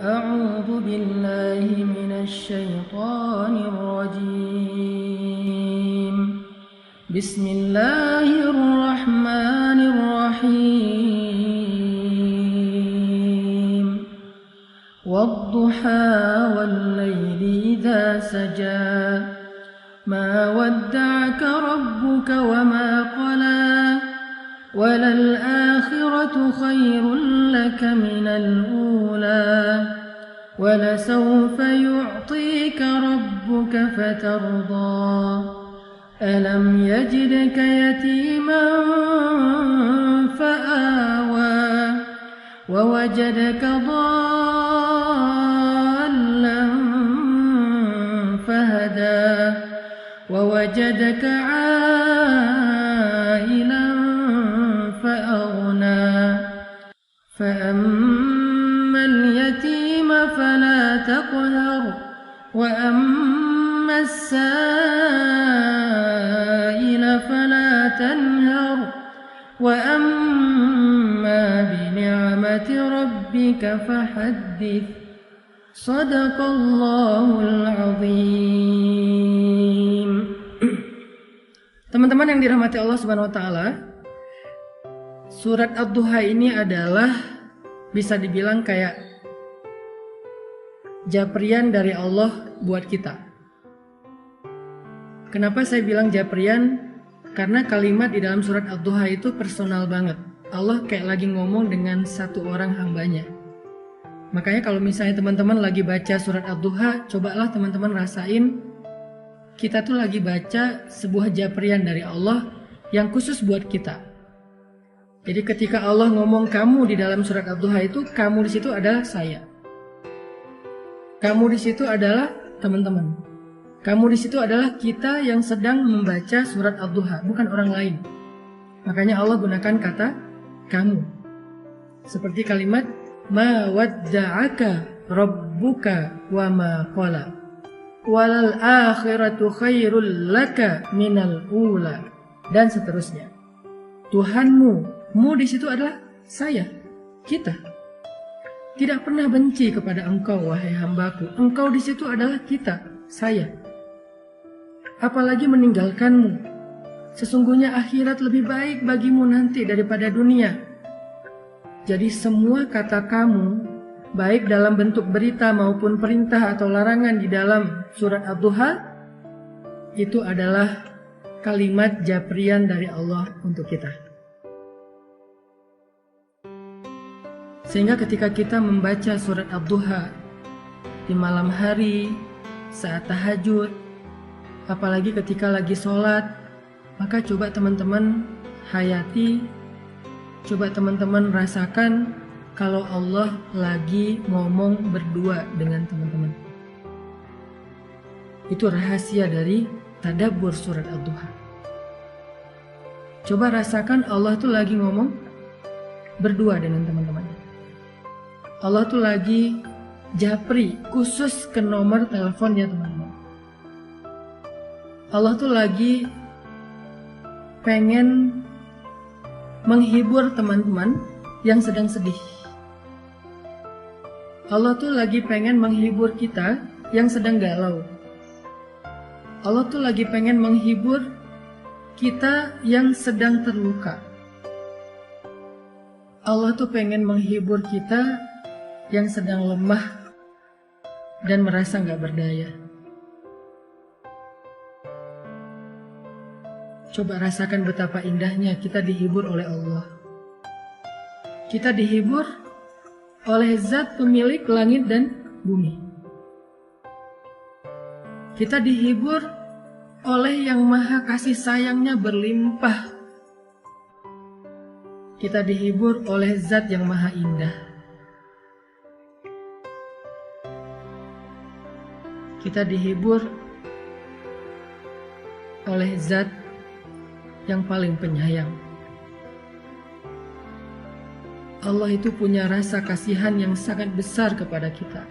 أعوذ بالله من الشيطان الرجيم. بسم الله الرحمن الرحيم. والضحى والليل إذا سجى ما ودعك ربك وما قلى وللآخرة خير لك من الأولى ولسوف يعطيك ربك فترضى ألم يجدك يتيما فآوى ووجدك ضالا فهدى ووجدك عائلا فأغنى فأما اليتيم فلا تقهر وأما السائل فلا تنهر وأما بنعمة ربك فحدث. صدق الله العظيم. Teman-teman yang dirahmati Allah Subhanahu wa taala, surat Ad-Duha ini adalah bisa dibilang kayak japrian dari Allah buat kita. Kenapa saya bilang japrian? Karena kalimat di dalam surat Ad-Duha itu personal banget. Allah kayak lagi ngomong dengan satu orang hambanya. Makanya kalau misalnya teman-teman lagi baca surat Ad-Duha, cobalah teman-teman rasain kita tuh lagi baca sebuah japrian dari Allah yang khusus buat kita. Jadi ketika Allah ngomong kamu di dalam surat Ad-Duha itu, kamu di situ adalah saya. Kamu di situ adalah teman-teman. Kamu di situ adalah kita yang sedang membaca surat Ad-Duha, bukan orang lain. Makanya Allah gunakan kata kamu. Seperti kalimat ma wadda'aka rabbuka wa ma qala walal akhiratu khairul laka minal ula, dan seterusnya. Tuhanmu, mu di situ adalah saya, kita. Tidak pernah benci kepada engkau wahai hambaku. Engkau di situ adalah kita, saya. Apalagi meninggalkanmu. Sesungguhnya akhirat lebih baik bagimu nanti daripada dunia. Jadi semua kata kamu, baik dalam bentuk berita maupun perintah atau larangan di dalam surat Ad-Duha, itu adalah kalimat japrian dari Allah untuk kita. Sehingga ketika kita membaca surat Ad-Duha di malam hari, saat tahajud, apalagi ketika lagi sholat, maka coba teman-teman hayati, coba teman-teman rasakan kalau Allah lagi ngomong berdua dengan teman-teman. Itu rahasia dari tadabbur surat Ad-Duha. Coba rasakan Allah tuh lagi ngomong berdua dengan teman-teman. Allah tuh lagi japri khusus ke nomor teleponnya teman-teman. Allah tuh lagi pengen menghibur teman-teman yang sedang sedih. Allah tuh lagi pengen menghibur kita yang sedang galau. Allah tuh lagi pengen menghibur kita yang sedang terluka. Allah tuh pengen menghibur kita yang sedang lemah dan merasa gak berdaya. Coba rasakan betapa indahnya kita dihibur oleh Allah. Kita dihibur oleh zat pemilik langit dan bumi. Kita dihibur oleh yang maha kasih sayangnya berlimpah. Kita dihibur oleh zat yang maha indah. Kita dihibur oleh zat yang paling penyayang. Allah itu punya rasa kasihan yang sangat besar kepada kita.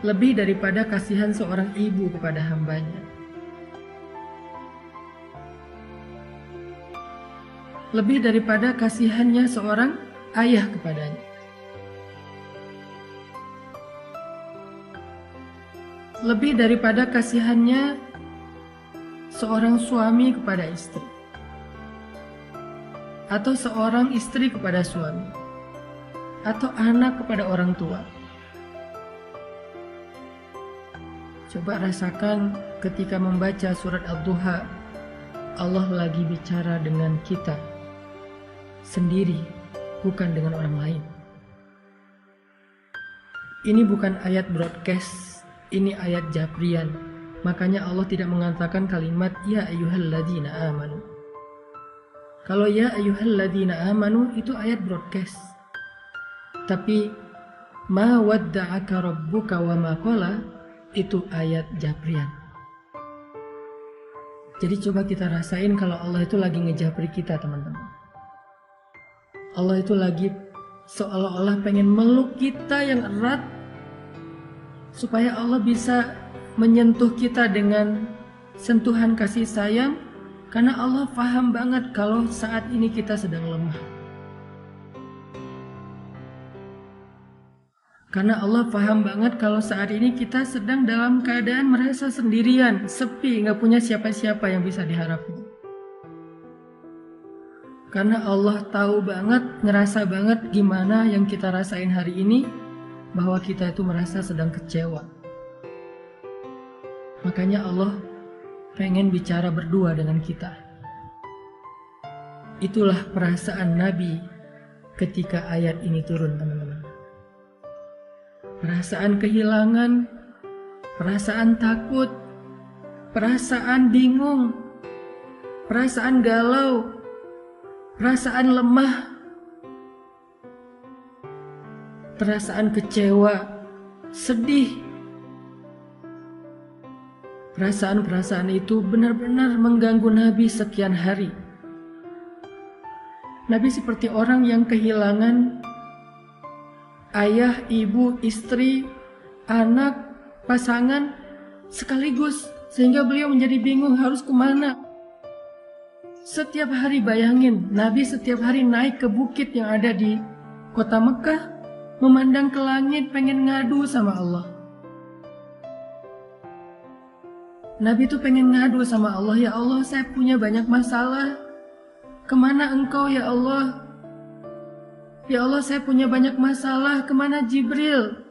Lebih daripada kasihan seorang ibu kepada hambanya. lebih daripada kasihannya seorang ayah kepadanya. lebih daripada kasihannya seorang suami kepada istri, atau seorang istri kepada suami, atau anak kepada orang tua. Coba rasakan ketika membaca surat Ad-Duha, Allah lagi bicara dengan kita sendiri, bukan dengan orang lain. Ini bukan ayat broadcast, ini ayat jabrian. Makanya Allah tidak mengatakan kalimat ya ayyuhalladzina amanu. Kalau ya ayyuhalladzina amanu itu ayat broadcast. Tapi ma wadda'aka rabbuka wa ma qala itu ayat jabrian. Jadi coba kita rasain kalau Allah itu lagi ngejabri kita, teman-teman. Allah itu lagi seolah-olah pengen meluk kita yang erat supaya Allah bisa menyentuh kita dengan sentuhan kasih sayang, karena Allah paham banget kalau saat ini kita sedang lemah. Karena Allah paham banget kalau saat ini kita sedang dalam keadaan merasa sendirian, sepi, gak punya siapa-siapa yang bisa diharapkan. Karena Allah tahu banget, ngerasa banget gimana yang kita rasain hari ini, bahwa kita itu merasa sedang kecewa. Makanya Allah pengen bicara berdua dengan kita. Itulah perasaan Nabi ketika ayat ini turun, teman-teman. Perasaan kehilangan, perasaan takut, perasaan bingung, perasaan galau, perasaan lemah, perasaan kecewa, sedih. Perasaan-perasaan itu benar-benar mengganggu Nabi sekian hari. Nabi seperti orang yang kehilangan ayah, ibu, istri, anak, pasangan sekaligus, sehingga beliau menjadi bingung harus kemana. Setiap hari bayangin, Nabi setiap hari naik ke bukit yang ada di kota Mekah, memandang ke langit pengen ngadu sama Allah. Nabi tuh pengen ngadu sama Allah, ya Allah saya punya banyak masalah, kemana engkau ya Allah? Ya Allah saya punya banyak masalah, kemana Jibril?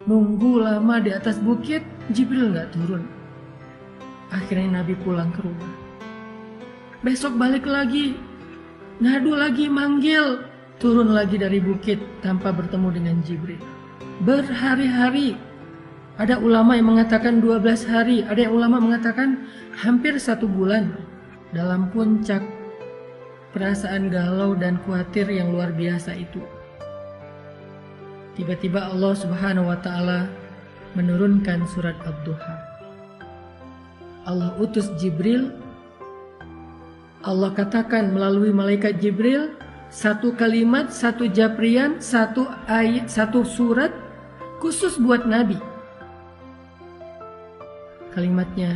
Nunggu lama di atas bukit, Jibril gak turun. Akhirnya Nabi pulang ke rumah. Besok balik lagi, ngadu lagi, manggil. Turun lagi dari bukit tanpa bertemu dengan Jibril. Berhari-hari. Ada ulama yang mengatakan 12 hari, ada yang ulama mengatakan hampir 1 bulan. Dalam puncak perasaan galau dan khawatir yang luar biasa itu. Tiba-tiba Allah Subhanahu wa Ta'ala menurunkan surat Ad-Duha. Allah utus Jibril. Allah katakan melalui malaikat Jibril, 1 kalimat, 1 japrian, 1 ayat, 1 surat khusus buat Nabi. Kalimatnya,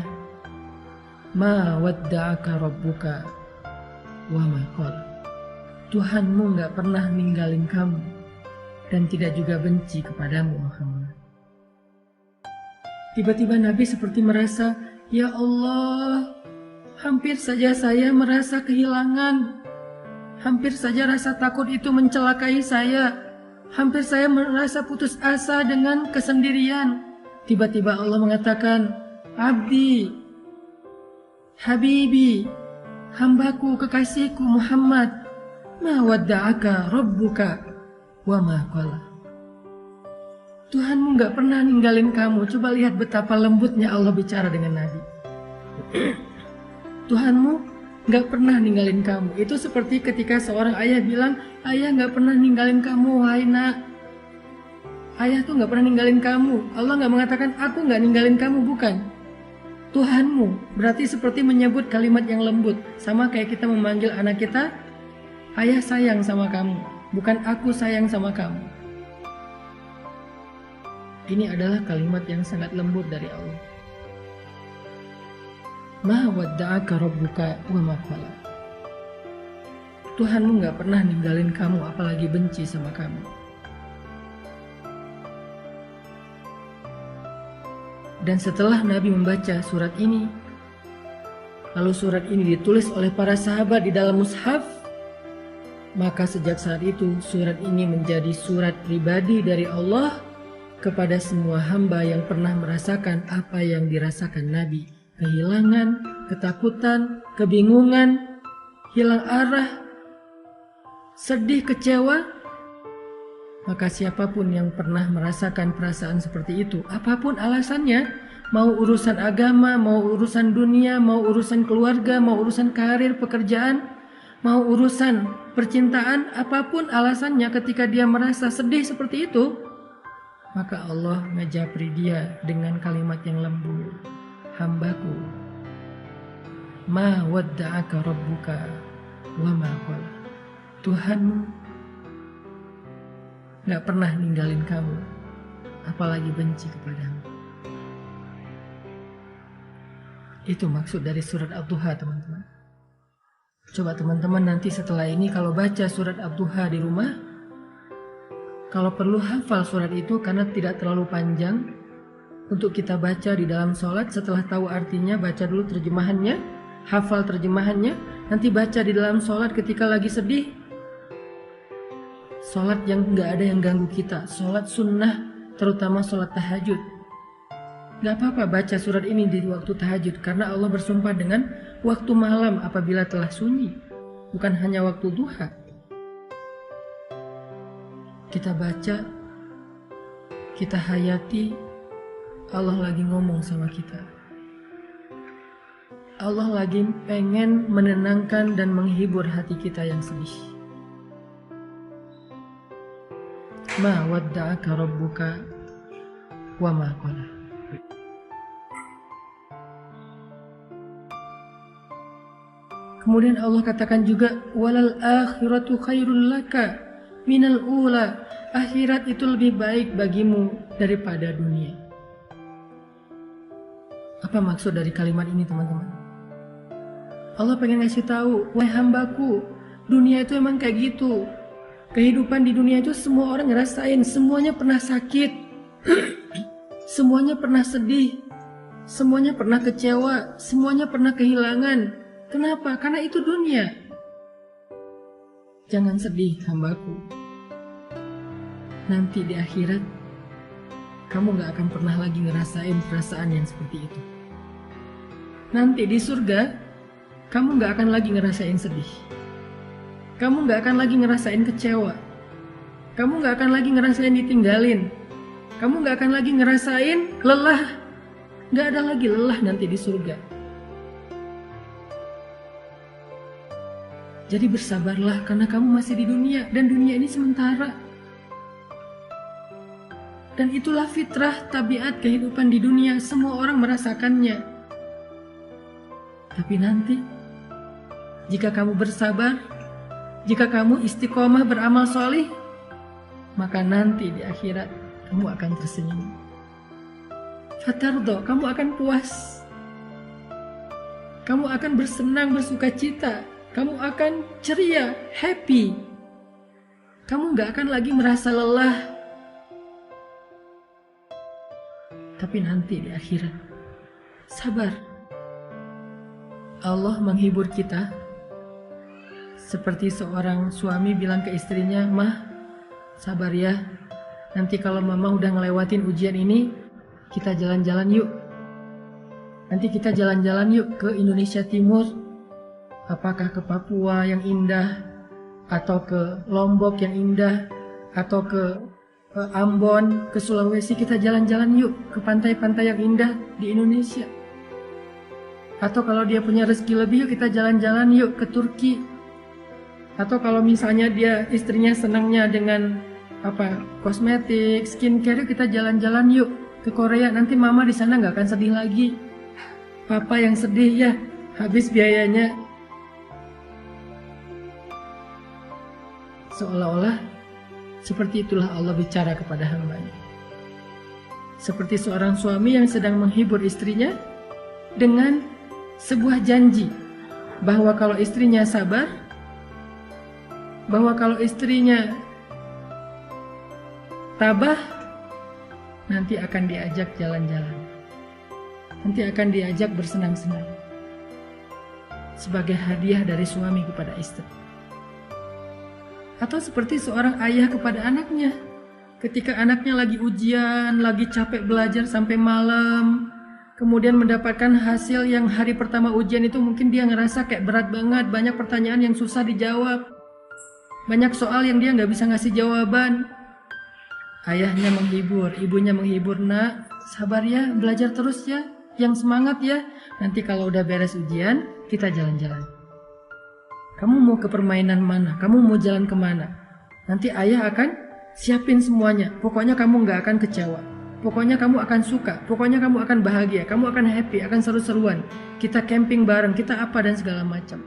ma wadda'aka rabbuka wa ma qala. Tuhanmu gak pernah ninggalin kamu dan tidak juga benci kepadamu, Muhammad. Tiba-tiba Nabi seperti merasa, ya Allah, hampir saja saya merasa kehilangan. Hampir saja rasa takut itu mencelakai saya. Hampir saya merasa putus asa dengan kesendirian. Tiba-tiba Allah mengatakan, Abdi, Habibi, hambaku, kekasihku Muhammad, ma wadda'aka rabbuka wa ma qala. Tuhanmu gak pernah ninggalin kamu. Coba lihat betapa lembutnya Allah bicara dengan Nabi. Tuhanmu gak pernah ninggalin kamu. Itu seperti ketika seorang ayah bilang, ayah gak pernah ninggalin kamu, wahai nak. Ayah tuh gak pernah ninggalin kamu. Allah gak mengatakan, aku gak ninggalin kamu, bukan. Tuhanmu berarti seperti menyebut kalimat yang lembut. Sama kayak kita memanggil anak kita, ayah sayang sama kamu, bukan aku sayang sama kamu. Ini adalah kalimat yang sangat lembut dari Allah. Ma wadda'aka rabbuka wa ma qala. Tuhanmu gak pernah ninggalin kamu, apalagi benci sama kamu. Dan setelah Nabi membaca surat ini, lalu surat ini ditulis oleh para sahabat di dalam mushaf, maka sejak saat itu surat ini menjadi surat pribadi dari Allah kepada semua hamba yang pernah merasakan apa yang dirasakan Nabi. Kehilangan, ketakutan, kebingungan, hilang arah, sedih, kecewa. Maka siapapun yang pernah merasakan perasaan seperti itu, apapun alasannya, mau urusan agama, mau urusan dunia, mau urusan keluarga, mau urusan karir, pekerjaan, mau urusan percintaan, apapun alasannya ketika dia merasa sedih seperti itu, maka Allah ngejapri dia dengan kalimat yang lembut. Hambaku, ma wadda'aka rabbuka wa ma qala. Tuhanmu gak pernah ninggalin kamu, apalagi benci kepadamu. Itu maksud dari surat Ad-Duha, teman-teman. Coba teman-teman nanti setelah ini kalau baca surat Ad-Duha di rumah, kalau perlu hafal surat itu karena tidak terlalu panjang untuk kita baca di dalam sholat. Setelah tahu artinya, baca dulu terjemahannya, hafal terjemahannya, nanti baca di dalam sholat ketika lagi sedih. Sholat yang gak ada yang ganggu kita, sholat sunnah, terutama sholat tahajud. Gak apa-apa baca surat ini di waktu tahajud, karena Allah bersumpah dengan waktu malam apabila telah sunyi, bukan hanya waktu duha. Kita baca, kita hayati, Allah lagi ngomong sama kita. Allah lagi pengen menenangkan dan menghibur hati kita yang sedih. Ma wadda'aka rabbuka wa ma qala. Kemudian Allah katakan juga, walal akhiratu khairul laka minal ula. Akhirat itu lebih baik bagimu daripada dunia. Apa maksud dari kalimat ini, teman-teman? Allah pengen ngasih tahu, wahai hambaku, dunia itu emang kayak gitu. Kehidupan di dunia itu semua orang ngerasain, semuanya pernah sakit, semuanya pernah sedih, semuanya pernah kecewa, semuanya pernah kehilangan. Kenapa? Karena itu dunia. Jangan sedih, hambaku. Nanti di akhirat, kamu gak akan pernah lagi ngerasain perasaan yang seperti itu. Nanti di surga, kamu gak akan lagi ngerasain sedih. Kamu gak akan lagi ngerasain kecewa. Kamu gak akan lagi ngerasain ditinggalin. Kamu gak akan lagi ngerasain lelah. Gak ada lagi lelah nanti di surga. Jadi bersabarlah karena kamu masih di dunia. Dan dunia ini sementara. Dan itulah fitrah tabiat kehidupan di dunia. Semua orang merasakannya. Tapi nanti, jika kamu bersabar, jika kamu istiqomah beramal solih, maka nanti di akhirat kamu akan tersenyum. Fatardo, kamu akan puas. Kamu akan bersenang, bersuka cita. Kamu akan ceria, happy. Kamu gak akan lagi merasa lelah. Tapi nanti di akhirat, sabar. Allah menghibur kita. Seperti seorang suami bilang ke istrinya, "Mah, sabar ya. Nanti kalau mama udah ngelewatin ujian ini, kita jalan-jalan yuk. Nanti kita jalan-jalan yuk ke Indonesia Timur. Apakah ke Papua yang indah, atau ke Lombok yang indah, atau ke Ambon, ke Sulawesi. Kita jalan-jalan yuk ke pantai-pantai yang indah di Indonesia. Atau kalau dia punya rezeki lebih, yuk kita jalan-jalan yuk ke Turki. Atau kalau misalnya dia istrinya senangnya dengan kosmetik, skincare, yuk kita jalan-jalan yuk ke Korea. Nanti mama di sana nggak akan sedih lagi. Papa yang sedih ya, habis biayanya." Seolah-olah seperti itulah Allah bicara kepada hamba-Nya. Seperti seorang suami yang sedang menghibur istrinya dengan sebuah janji bahwa kalau istrinya sabar, bahwa kalau istrinya tabah, nanti akan diajak jalan-jalan. nanti akan diajak bersenang-senang sebagai hadiah dari suami kepada istri. Atau seperti seorang ayah kepada anaknya, ketika anaknya lagi ujian, lagi capek belajar sampai malam, kemudian mendapatkan hasil yang hari pertama ujian itu mungkin dia ngerasa kayak berat banget, banyak pertanyaan yang susah dijawab, banyak soal yang dia nggak bisa ngasih jawaban. Ayahnya menghibur, ibunya menghibur, nak, sabar ya, belajar terus ya, yang semangat ya, nanti kalau udah beres ujian, kita jalan-jalan. Kamu mau ke permainan mana? Kamu mau jalan kemana? Nanti ayah akan siapin semuanya. Pokoknya kamu nggak akan kecewa. Pokoknya kamu akan suka. Pokoknya kamu akan bahagia. Kamu akan happy, akan seru-seruan. Kita camping bareng, kita apa dan segala macam.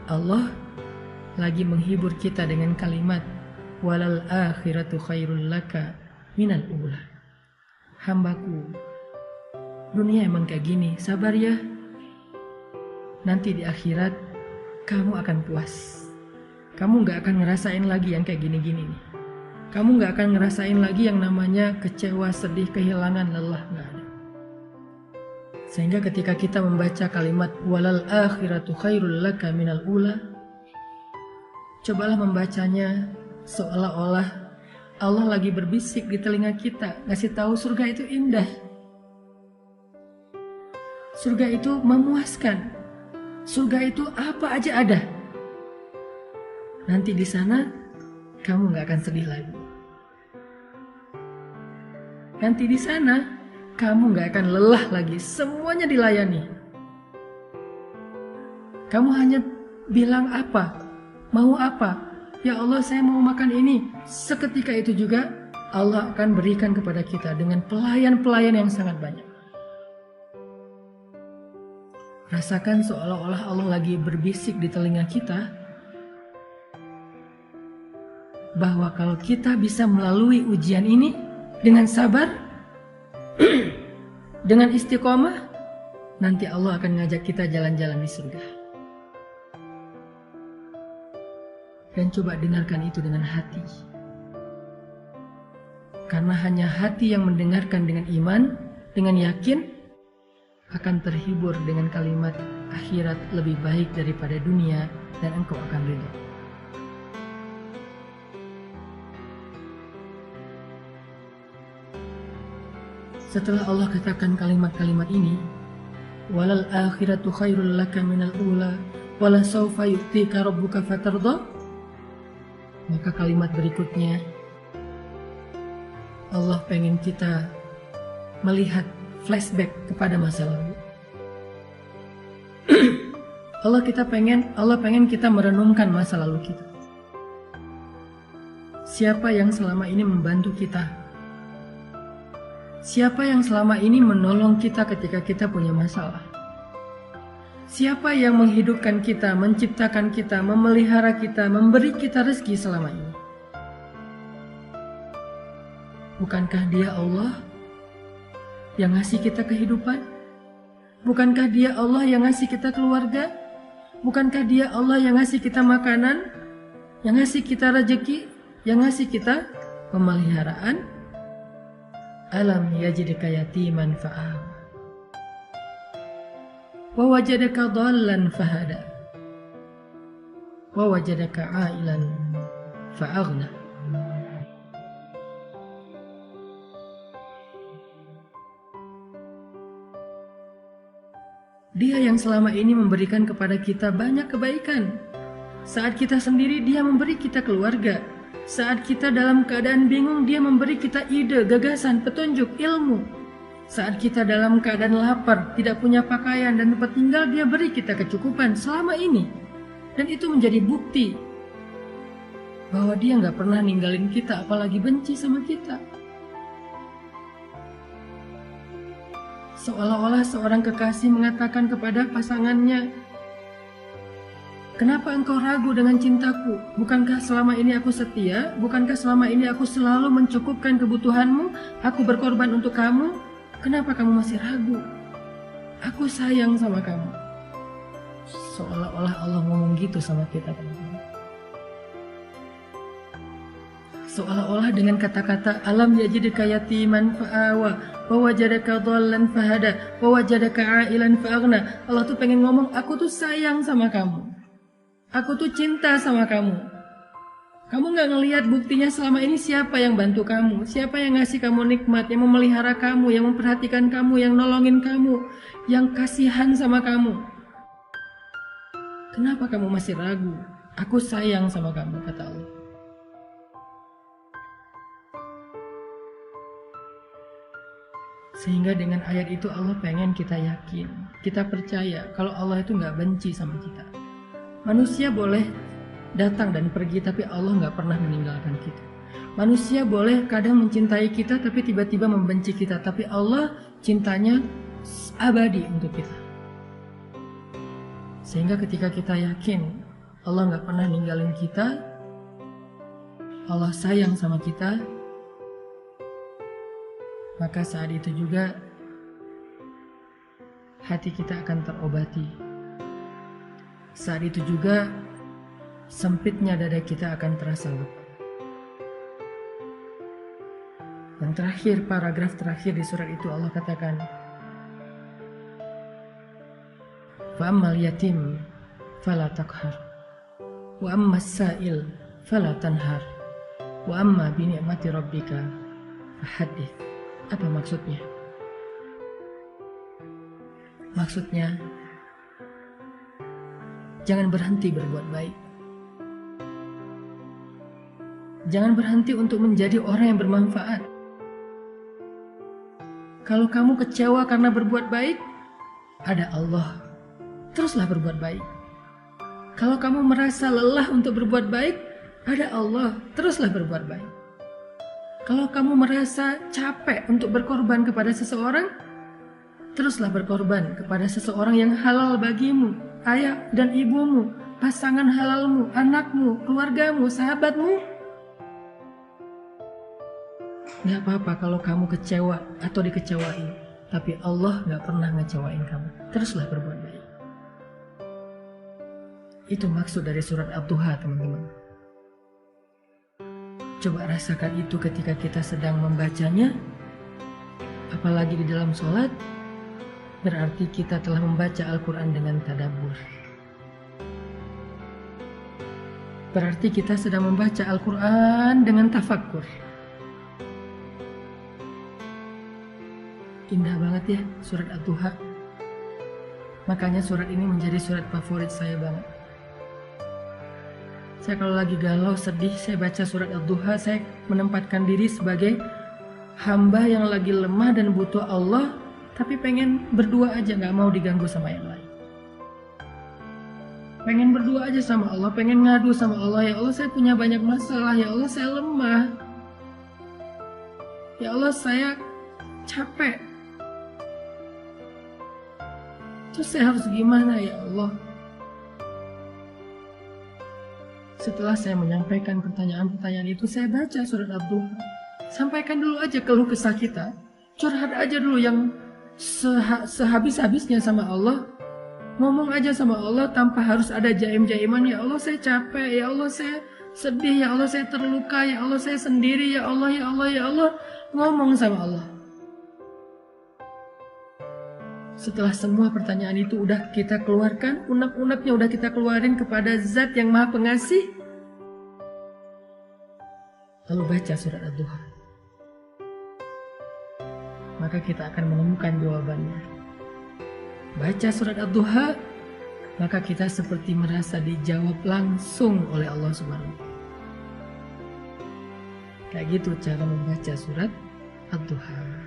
Allah lagi menghibur kita dengan kalimat walal akhiratu khairul laka minal ula. Hambaku, dunia emang kayak gini, sabar ya. Nanti di akhirat kamu akan puas. Kamu gak akan ngerasain lagi yang kayak gini-gini nih. Kamu gak akan ngerasain lagi yang namanya kecewa, sedih, kehilangan, lelah, gak ada. Sehingga ketika kita membaca kalimat walal akhiratu khairul laka minal ula, cobalah membacanya seolah-olah Allah lagi berbisik di telinga kita, ngasih tahu surga itu indah. Surga itu memuaskan. Surga itu apa aja ada. Nanti di sana kamu nggak akan sedih lagi. Nanti di sana kamu nggak akan lelah lagi. Semuanya dilayani. Kamu hanya bilang apa, mau apa. Ya Allah, saya mau makan ini. Seketika itu juga Allah akan berikan kepada kita dengan pelayan-pelayan yang sangat banyak. Rasakan seolah-olah Allah lagi berbisik di telinga kita bahwa kalau kita bisa melalui ujian ini dengan sabar, dengan istiqomah, nanti Allah akan ngajak kita jalan-jalan di surga. Dan coba dengarkan itu dengan hati. Karena hanya hati yang mendengarkan dengan iman, dengan yakin, akan terhibur dengan kalimat akhirat lebih baik daripada dunia dan engkau akan ridha. Setelah Allah katakan kalimat-kalimat ini, walal akhiratu khairul laka minal ula wala sawfa yu'tika rabbuka fatardha, maka kalimat berikutnya Allah pengen kita melihat flashback kepada masa lalu. Allah pengen kita merenungkan masa lalu kita. Siapa yang selama ini membantu kita? Siapa yang selama ini menolong kita ketika kita punya masalah? Siapa yang menghidupkan kita, menciptakan kita, memelihara kita, memberi kita rezeki selama ini? Bukankah Dia Allah yang ngasih kita kehidupan? Bukankah Dia Allah yang ngasih kita keluarga? Bukankah Dia Allah yang ngasih kita makanan? Yang ngasih kita rezeki? Yang ngasih kita pemeliharaan? Alam yajidka yatiman fa'awa wa wajadaka dhallan fahada wa wajadaka ailan fa'aghna. Dia yang selama ini memberikan kepada kita banyak kebaikan. Saat kita sendiri, Dia memberi kita keluarga. Saat kita dalam keadaan bingung, Dia memberi kita ide, gagasan, petunjuk, ilmu. Saat kita dalam keadaan lapar, tidak punya pakaian dan tempat tinggal, Dia beri kita kecukupan selama ini. Dan itu menjadi bukti bahwa Dia nggak pernah ninggalin kita, apalagi benci sama kita. Seolah-olah seorang kekasih mengatakan kepada pasangannya, kenapa engkau ragu dengan cintaku? Bukankah selama ini aku setia? Bukankah selama ini aku selalu mencukupkan kebutuhanmu? Aku berkorban untuk kamu. Kenapa kamu masih ragu? Aku sayang sama kamu. Seolah-olah Allah ngomong gitu sama kita, teman-teman. Seolah-olah dengan kata-kata alam yajidka yatiman fa'awa wa wa wajadaka dhallan fahada, wa wajadaka 'ailan fa'aghna. Allah tuh pengen ngomong, aku tuh sayang sama kamu. Aku tuh cinta sama kamu. Kamu gak ngelihat buktinya selama ini siapa yang bantu kamu, siapa yang ngasih kamu nikmat, yang memelihara kamu, yang memperhatikan kamu, yang nolongin kamu, yang kasihan sama kamu. Kenapa kamu masih ragu? Aku sayang sama kamu, kata Allah. Sehingga dengan ayat itu Allah pengen kita yakin, kita percaya kalau Allah itu gak benci sama kita. Manusia boleh datang dan pergi, tapi Allah gak pernah meninggalkan kita. Manusia boleh kadang mencintai kita, tapi tiba-tiba membenci kita. Tapi Allah cintanya abadi untuk kita. Sehingga ketika kita yakin Allah gak pernah ninggalin kita, Allah sayang sama kita, maka saat itu juga hati kita akan terobati. Saat itu juga sempitnya dada kita akan terasa lega. Yang terakhir, paragraf terakhir di surat itu Allah katakan, wa ammal yatim fala taqhar wa ammas sa'il fala tanhar wa amma bi ni'mati rabbika fahaddits. Apa maksudnya? Maksudnya, jangan berhenti berbuat baik. Jangan berhenti untuk menjadi orang yang bermanfaat. Kalau kamu kecewa karena berbuat baik, ada Allah. Teruslah berbuat baik. Kalau kamu merasa lelah untuk berbuat baik, ada Allah. Teruslah berbuat baik. Kalau kamu merasa capek untuk berkorban kepada seseorang, teruslah berkorban kepada seseorang yang halal bagimu, ayah dan ibumu, pasangan halalmu, anakmu, keluargamu, sahabatmu. Gak apa-apa kalau kamu kecewa atau dikecewain, tapi Allah gak pernah ngecewain kamu. Teruslah berbuat baik. Itu maksud dari surat Ad-Duha, teman-teman. Coba rasakan itu ketika kita sedang membacanya, apalagi di dalam sholat, berarti kita telah membaca Al-Quran dengan tadabbur. Berarti kita sedang membaca Al-Quran dengan tafakkur. Indah banget ya surat Ad-Duha. Makanya surat ini menjadi surat favorit saya banget. Saya kalau lagi galau, sedih, saya baca surat Ad-Duha, saya menempatkan diri sebagai hamba yang lagi lemah dan butuh Allah, tapi pengen berdua aja, gak mau diganggu sama yang lain. Pengen berdua aja sama Allah, pengen ngadu sama Allah. Ya Allah, saya punya banyak masalah. Ya Allah, saya lemah. Ya Allah, saya capek. Terus saya harus gimana ya Allah? Setelah saya menyampaikan pertanyaan-pertanyaan itu, saya baca surat Ad-Duha. Sampaikan dulu aja keluh kesah kita. Curhat aja dulu yang sehabis-habisnya sama Allah. Ngomong aja sama Allah tanpa harus ada jaim-jaiman. Ya Allah, saya capek. Ya Allah, saya sedih. Ya Allah, saya terluka. Ya Allah, saya sendiri. Ya Allah, ya Allah, ya Allah. Ngomong sama Allah. Setelah semua pertanyaan itu udah kita keluarkan, unek-uneknya udah kita keluarin kepada Zat yang Maha Pengasih, lalu baca surat Ad-Duha. Maka kita akan menemukan jawabannya. Baca surat Ad-Duha, maka kita seperti merasa dijawab langsung oleh Allah Subhanahu. Kayak gitu cara membaca surat Ad-Duha.